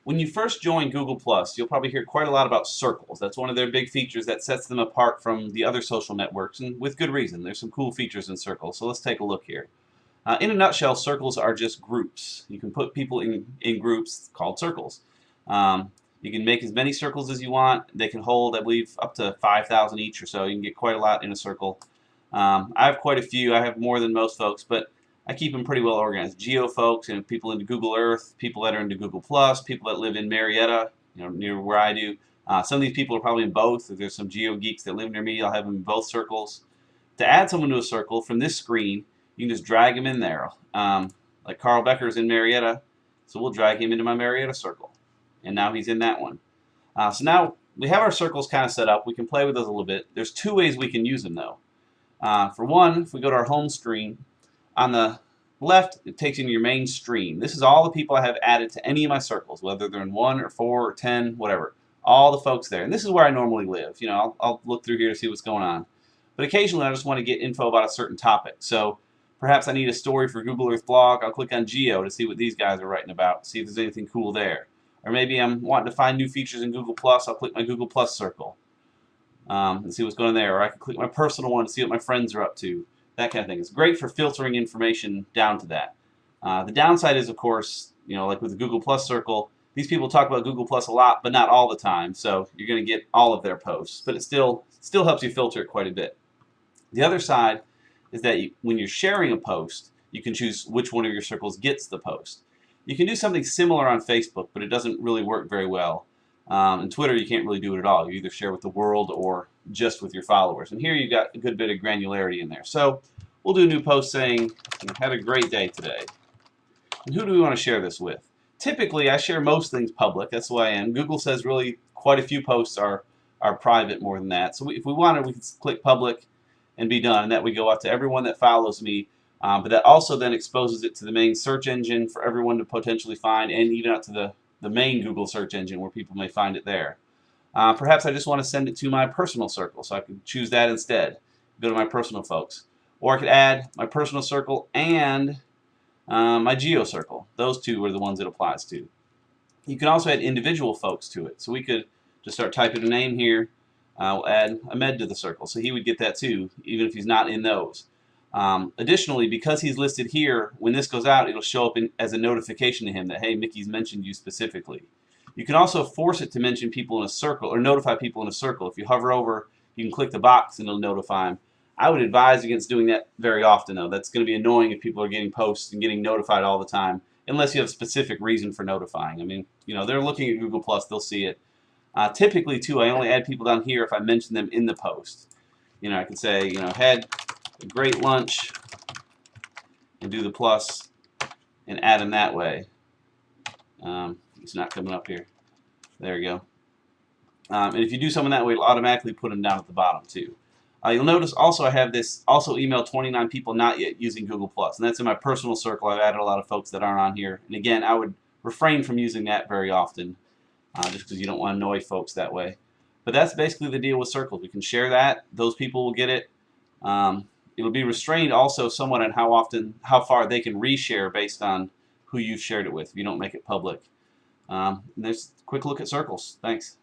When you first join Google+, you'll probably hear quite a lot about circles. That's one of their big features that sets them apart from the other social networks, and with good reason. There's some cool features in circles, so let's take a look here. In a nutshell, circles are just groups. You can put people in groups called circles. You can make as many circles as you want. They can hold, I believe, up to 5,000 each or so. You can get quite a lot in a circle. I have quite a few. I have more than most folks, but I keep them pretty well organized. Geo folks and people into Google Earth, people that are into Google Plus, people that live in Marietta, near where I do. Some of these people are probably in both. If there's some geo geeks that live near me, I'll have them in both circles. To add someone to a circle from this screen, you can just drag him in there. Like Carl Becker's in Marietta, so we'll drag him into my Marietta circle. And now he's in that one. So now we have our circles kind of set up. We can play with those a little bit. There's two ways we can use them though. For one, if we go to our home screen, on the left it takes you to your main stream. This is all the people I have added to any of my circles, whether they're in 1 or 4 or 10, whatever. All the folks there. And this is where I normally live. I'll look through here to see what's going on. But occasionally I just want to get info about a certain topic. So perhaps I need a story for Google Earth blog. I'll click on Geo to see what these guys are writing about, see if there's anything cool there. Or maybe I'm wanting to find new features in Google+. I'll click my Google Plus circle and see what's going on there. Or I can click my personal one to see what my friends are up to. That kind of thing. It's great for filtering information down to that. The downside is, of course, like with the Google Plus circle, these people talk about Google Plus a lot, but not all the time. So you're going to get all of their posts, but it still helps you filter it quite a bit. The other side is that when you're sharing a post, you can choose which one of your circles gets the post. You can do something similar on Facebook, but it doesn't really work very well. In Twitter, you can't really do it at all. You either share with the world or just with your followers. And here you've got a good bit of granularity in there. So we'll do a new post saying, had a great day today. And who do we want to share this with? Typically, I share most things public. That's the way I am. Google says really quite a few posts are private more than that. So if we wanted, we can click public and be done. And that would go out to everyone that follows me. But that also then exposes it to the main search engine for everyone to potentially find, and even out to the main Google search engine where people may find it there. Perhaps I just want to send it to my personal circle, so I can choose that instead. Go to my personal folks. Or I could add my personal circle and my geo circle. Those two are the ones it applies to. You can also add individual folks to it. So we could just start typing a name here. We'll add Ahmed to the circle, so he would get that too, even if he's not in those. Additionally, because he's listed here, when this goes out, it'll show up as a notification to him that, hey, Mickey's mentioned you specifically. You can also force it to mention people in a circle or notify people in a circle. If you hover over, you can click the box and it'll notify them. I would advise against doing that very often, though. That's going to be annoying if people are getting posts and getting notified all the time, unless you have a specific reason for notifying. I mean, they're looking at Google+, they'll see it. Typically, too, I only add people down here if I mention them in the post. I can say, had a great lunch and do the plus and add them that way. It's not coming up here. There we go. And if you do something that way, it'll automatically put them down at the bottom too. You'll notice also I have this also email 29 people not yet using Google+, and that's in my personal circle. I've added a lot of folks that aren't on here. And again, I would refrain from using that very often just because you don't want to annoy folks that way. But that's basically the deal with circles. We can share that. Those people will get it. It'll be restrained also somewhat on how far they can reshare based on who you've shared it with if you don't make it public. And there's a quick look at circles. Thanks.